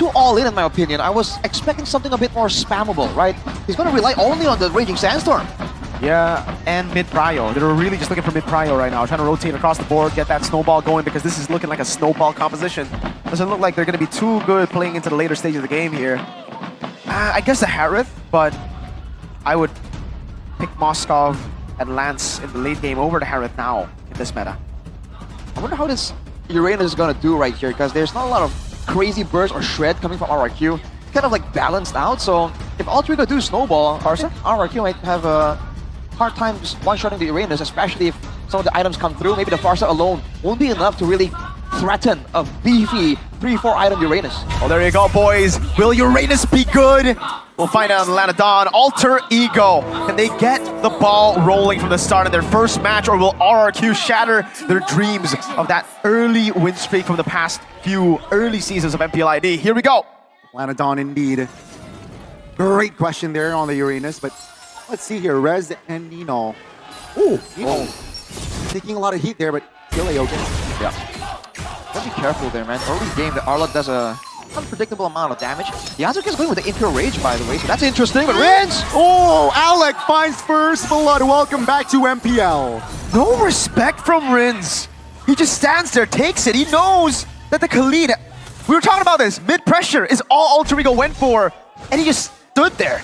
too all in my opinion. I was expecting something a bit more spammable, right? He's going to rely only on the Raging Sandstorm. Yeah, and mid-prio. They're really just looking for mid-prio right now, trying to rotate across the board, get that snowball going, because this is looking like a snowball composition. Doesn't look like they're going to be too good playing into the later stage of the game here. I guess the Harith, but I would pick Moskov and Lance in the late game over the Harith now in this meta. I wonder how this Uranus is going to do right here, because there's not a lot of crazy burst or shred coming from RRQ. It's kind of like balanced out, so if all three go do snowball, RRQ might have a hard time just one-shotting the Uranus, especially if some of the items come through. Maybe the Farsa alone won't be enough to really threaten a beefy 3-4 item Uranus. Oh, there you go, boys. Will Uranus be good? We'll find out in Lanadon. Alter Ego. Can they get the ball rolling from the start of their first match, or will RRQ shatter their dreams of that early win streak from the past few early seasons of MPL ID? Here we go. Lanadon indeed. Great question there on the Uranus, but let's see here. Rez and Nino. Ooh, Nino taking a lot of heat there, but still okay. Yeah. Gotta be careful there, man. Early game, the Arlott does a unpredictable amount of damage. Yasuke is going with the Impure Rage, by the way, so that's interesting, but Rins! Oh, Alec finds first blood. Welcome back to MPL. No respect from Rins. He just stands there, takes it. He knows that the Khalid, we were talking about this, mid-pressure is all Alter Ego went for, and he just stood there.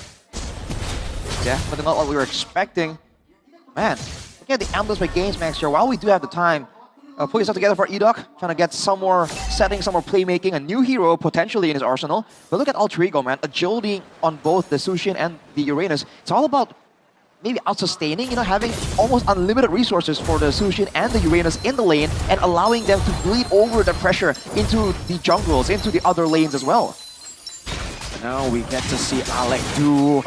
Yeah, but not what we were expecting. Man, look at the Ambulance by Games Max here. While we do have the time, put yourself together for Edok, trying to get some more settings, some more playmaking, a new hero potentially in his arsenal. But look at Alter Ego, man. Agility on both the Sushin and the Uranus. It's all about maybe out-sustaining, you know, having almost unlimited resources for the Sushin and the Uranus in the lane and allowing them to bleed over the pressure into the jungles, into the other lanes as well. And now we get to see Alec do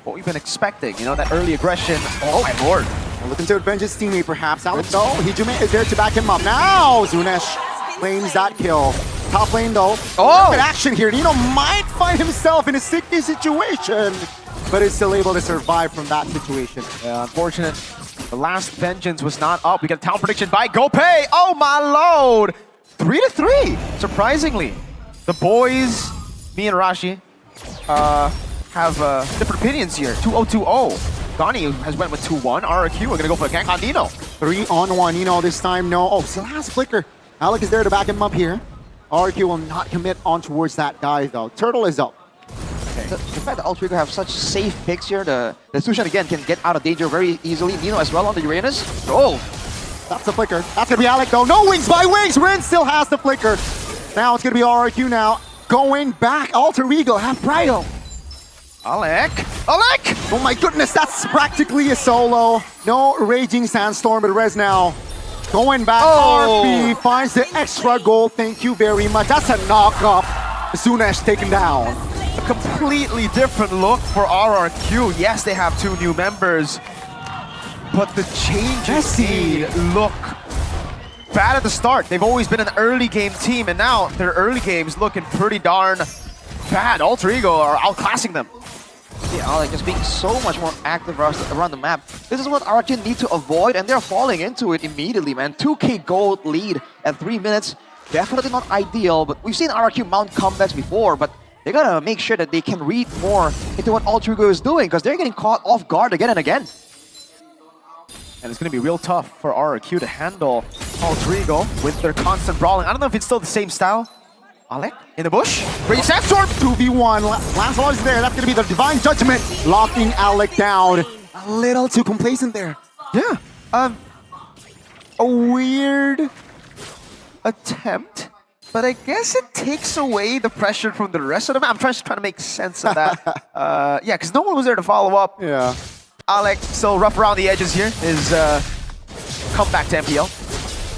what we've been expecting, you know, that early aggression. Oh my lord. Looking to avenge his teammate, perhaps. Alec, though, Hijume is there to back him up. Now, Zunesh claims that kill. Top lane, though. Oh! Good action here. Nino might find himself in a sticky situation, but is still able to survive from that situation. Yeah, unfortunate. The last vengeance was not up. We got a town prediction by GoPay. Oh my lord! 3-3, surprisingly. The boys, me and Rashi, have different opinions here. 2-0-2-0. Donnie has went with 2-1. RRQ, we're gonna go for a gank on Nino. 3-on-1. Nino this time, no. Oh, still has Flicker. Alec is there to back him up here. RRQ will not commit on towards that guy, though. Turtle is up. Okay. The fact that Alter Ego have such safe picks here, the Sushin again can get out of danger very easily. Nino as well on the Uranus. Oh! That's the Flicker. That's gonna be Alec, though. No wings by wings. Rin still has the Flicker. Now it's gonna be RRQ now. Going back. Alter Ego have Prio. Alec! Alec! Oh my goodness, that's practically a solo. No Raging Sandstorm, but Rez now going back. RP finds the extra goal. Thank you very much. That's a knockoff. Zunesh taken down. A completely different look for RRQ. Yes, they have 2 new members, but the changes look bad at the start. They've always been an early game team, and now their early games looking pretty darn bad. Alter Ego are outclassing them. Yeah, Alec just being so much more active around the map. This is what RRQ need to avoid, and they're falling into it immediately, man. 2k gold lead at 3 minutes. Definitely not ideal, but we've seen RRQ mount comebacks before, but they gotta make sure that they can read more into what Alter Ego is doing, because they're getting caught off guard again and again. And it's going to be real tough for RRQ to handle Alter Ego with their constant brawling. I don't know if it's still the same style. Alec in the bush. Raging Sandstorm 2v1. Lancelot is there. That's going to be the Divine Judgment. Locking Alec down. A little too complacent there. Yeah. A weird attempt, but I guess it takes away the pressure from the rest of the map. I'm trying to make sense of that. Yeah, because no one was there to follow up. Yeah. Alec still rough around the edges here. His comeback to MPL.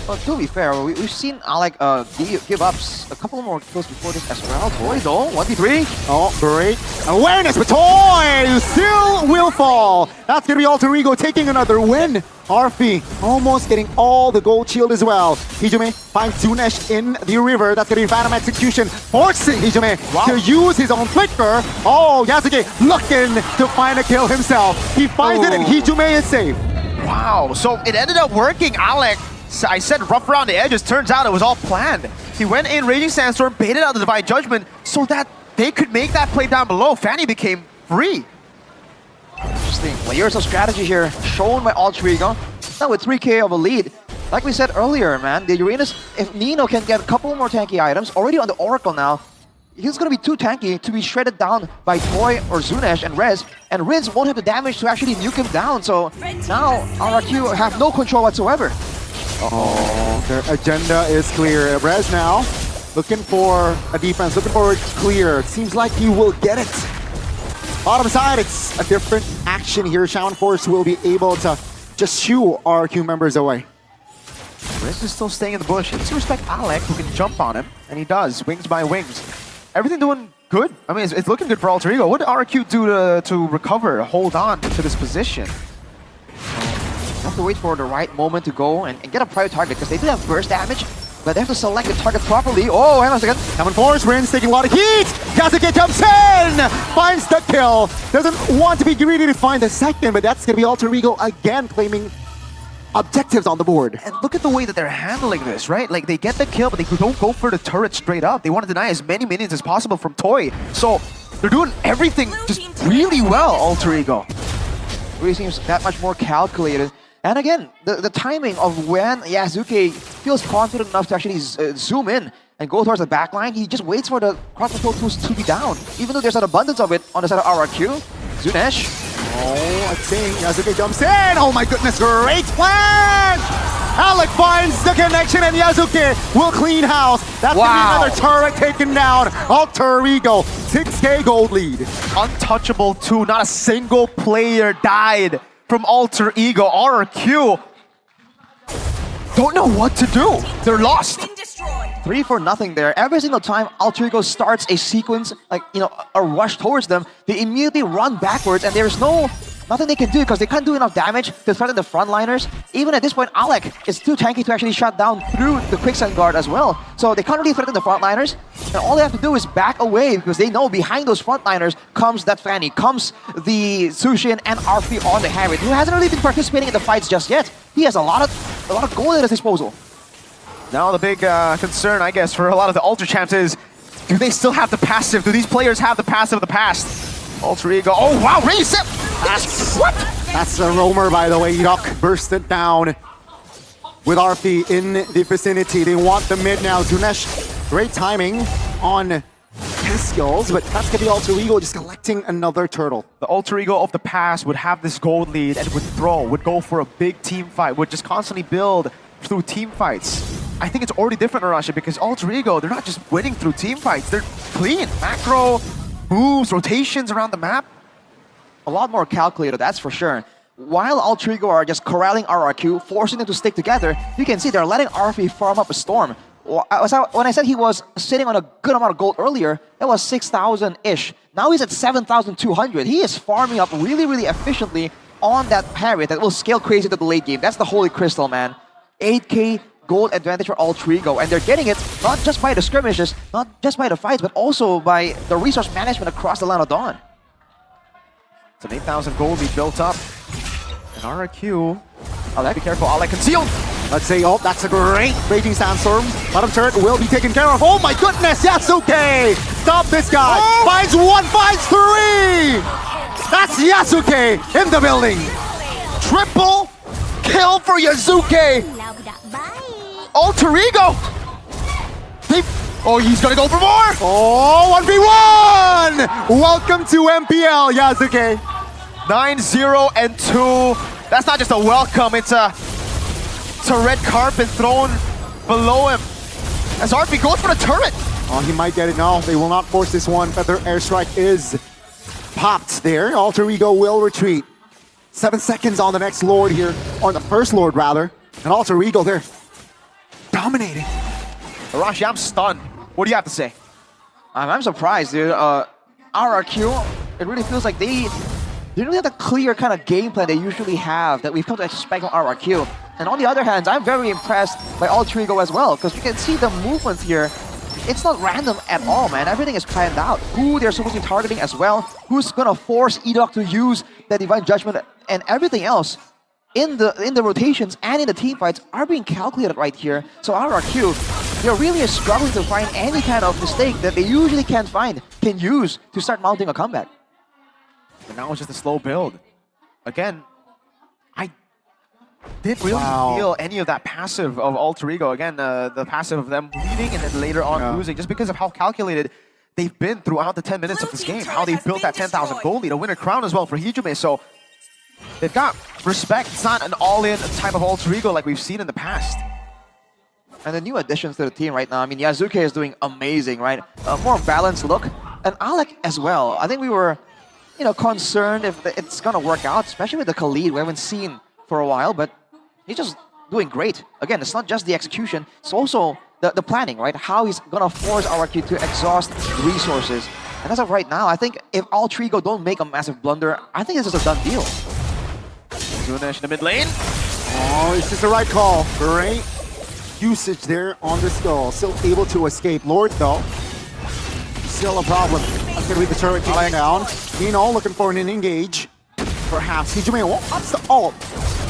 Well, to be fair, we've seen Alec give up a couple more kills before this as well. Toy though, 1v3. Oh, great. Awareness, but Toy still will fall. That's going to be Alter Ego taking another win. Arfi almost getting all the gold shield as well. Hijume finds Zunesh in the river. That's going to be Phantom Execution, forcing Hijume to use his own flicker. Oh, Yasuke looking to find a kill himself. He finds it and Hijume is safe. Wow, so it ended up working, Alec. I said rough around the edges. Turns out it was all planned. He went in Raging Sandstorm, baited out the Divine Judgment so that they could make that play down below. Fanny became free. Interesting. Layers of strategy here shown by Alter Ego. Now with 3k of a lead. Like we said earlier, man, the Uranus, if Nino can get a couple more tanky items, already on the Oracle now, he's going to be too tanky to be shredded down by Toy or Zunesh and Rez, and Riz won't have the damage to actually nuke him down, so now RRQ have no control whatsoever. Oh, their agenda is clear. Rez now looking for a defense, looking for it clear. Seems like he will get it. Bottom side, it's a different action here. Shaman Force will be able to just shoo RRQ members away. Riz is still staying in the bush. He needs to respect Alec, who can jump on him, and he does, wings by wings. Everything doing good. I mean, it's looking good for Alter Ego. What did RRQ do to recover, hold on to this position? You have to wait for the right moment to go and get a prior target, because they do have burst damage, but they have to select the target properly. Oh, hang on a second. Shaman Force, Rin's taking a lot of heat. Yasuke jumps in, finds the kill. Doesn't want to be greedy to find the second, but that's going to be Alter Ego again claiming objectives on the board. And look at the way that they're handling this, right? Like, they get the kill, but they don't go for the turret straight up. They want to deny as many minions as possible from Toy. So they're doing everything just really well, Alter Ego. Really seems that much more calculated. And again, the timing of when Yasuke feels confident enough to actually zoom in and go towards the backline, he just waits for the cross control tools to be down. Even though there's an abundance of it on the side of RRQ. Zunesh. Oh, I think Yasuke jumps in. Oh my goodness, great plan! Alec finds the connection and Yasuke will clean house. That's gonna be another turret taken down. Alter Ego, 6k gold lead. Untouchable too. Not a single player died from Alter Ego. RRQ don't know what to do. They're lost. 3-0 there. Every single time Alter Ego starts a sequence, like, you know, a rush towards them, they immediately run backwards, and there's nothing they can do because they can't do enough damage to threaten the frontliners. Even at this point, Alec is too tanky to actually shut down through the quicksand guard as well. So they can't really threaten the frontliners, and all they have to do is back away because they know behind those frontliners comes that Fanny, comes the Sushin and Arfi on the Harriet, who hasn't really been participating in the fights just yet. He has a lot of gold at his disposal. Now the big concern, I guess, for a lot of the Ultra Champs is, do they still have the passive? Do these players have the passive of the past? Alter Ego, oh wow, raise it! What? That's a roamer, by the way. Enoch bursted down with Arfi in the vicinity. They want the mid now. Zunesh, great timing on his skills, but that's gonna be Alter Ego just collecting another turtle. The Alter Ego of the past would have this gold lead and would throw, would go for a big team fight, would just constantly build through team fights. I think it's already different, Arasha, because Alter Ego, they're not just winning through team fights, they're clean. Macro, moves, rotations around the map. A lot more calculated, that's for sure. While Alter Ego are just corralling RRQ, forcing them to stick together, you can see they're letting Arfi farm up a storm. When I said he was sitting on a good amount of gold earlier, that was 6,000-ish. Now he's at 7,200. He is farming up really, really efficiently on that Harriet that will scale crazy to the late game. That's the Holy Crystal, man. 8k gold advantage for Alter Ego, and they're getting it not just by the skirmishes, not just by the fights, but also by the resource management across the line of Dawn. It's an 8,000 gold lead built up. And RRQ, Alec, be careful, Alec concealed! Let's say, oh, that's a great Raging Sandstorm. Bottom turret will be taken care of. Oh my goodness, Yasuke! Stop this guy! Oh. Finds one, finds three! That's Yasuke in the building! Triple kill for Yasuke! Alter Ego! Oh, he's gonna go for more! Oh, 1v1! Welcome to MPL, Yasuke. 9-0-2. That's not just a welcome, it's a red carpet thrown below him. As Arfi goes for the turret. Oh, he might get it now. They will not force this one. Feather airstrike is popped there. Alter Ego will retreat. 7 seconds on the next Lord here, or the first Lord rather. And Alter Ego there, dominating. Arashi, I'm stunned. What do you have to say? I'm surprised, dude. RRQ, it really feels like they don't really have the clear kind of game plan they usually have that we've come to expect from RRQ. And on the other hand, I'm very impressed by Alter Ego as well, because you can see the movements here. It's not random at all, man. Everything is planned out. Who they're supposed to be targeting as well, who's gonna force Edok to use that Divine Judgment, and everything else in the rotations and in the team fights are being calculated right here. So RRQ they're really struggling to find any kind of mistake that they usually can use to start mounting a comeback. And now it's just a slow build. Again, I didn't really feel any of that passive of Alter Ego. Again, the passive of them leading and then later on losing, just because of how calculated they've been throughout the 10 minutes of this game, how they've built that 10,000 gold lead, a winner crown as well for Hijime. So they've got respect. It's not an all-in type of Alter Ego like we've seen in the past. And the new additions to the team right now, I mean, Yazuke is doing amazing, right? A more balanced look. And Alec as well. I think we were, you know, concerned if it's going to work out, especially with the Khalid we haven't seen for a while, but he's just doing great. Again, it's not just the execution, it's also the planning, right? How he's going to force RRQ to exhaust resources. And as of right now, I think if Alter Ego don't make a massive blunder, I think this is a done deal. Zunesh in the mid lane. Oh, it's just the right call. Great usage there on the skull. Still able to escape. Lord, though, still a problem. That's going to be the turret taking down. Nino looking for an engage. Perhaps Hijime wants the ult.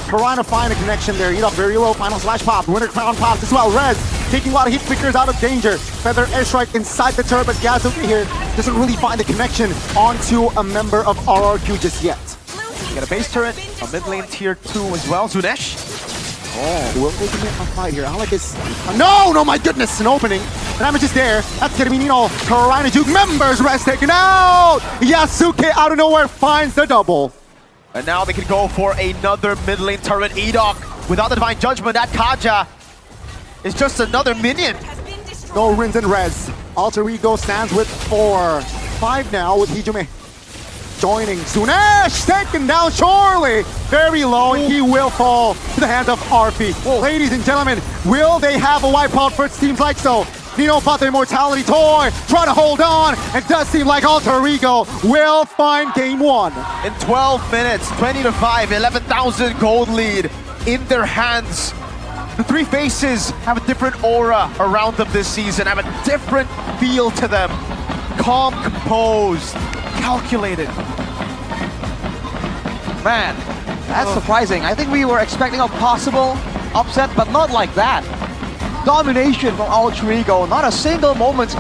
Trying to find a connection there. Eat up very low. Final slash pop. Winter crown pops as well. Rez taking a lot of hit flickers out of danger. Feather airstrike inside the turret, but Yazuki here doesn't really find the connection onto a member of RRQ just yet. You got a base turret, a mid lane tier 2 as well. Zunesh. Oh, we're making it a fight here. Alec is... No, my goodness, an opening. The damage is there. That's gonna be Nino. Trying to juke members. Rez taken out. Yasuke out of nowhere finds the double. And now they can go for another mid lane turret. Edok without the Divine Judgment. That Kaja is just another minion. No Rins and Rez. Alter Ego stands with 4. 5 now with Hijime joining. Zunesh taken down surely. Very low, and he will fall to the hands of RP. Ladies and gentlemen, will they have a wipeout for it? Seems like so. Nino bought the Immortality Toy, trying to hold on. It does seem like Alter Ego will find game 1. In 12 minutes, 20-5, 11,000 gold lead in their hands. The three faces have a different aura around them this season, have a different feel to them. Calm, composed, calculated. Man, that's surprising. I think we were expecting a possible upset, but not like that. Domination from Alter Ego, not a single moment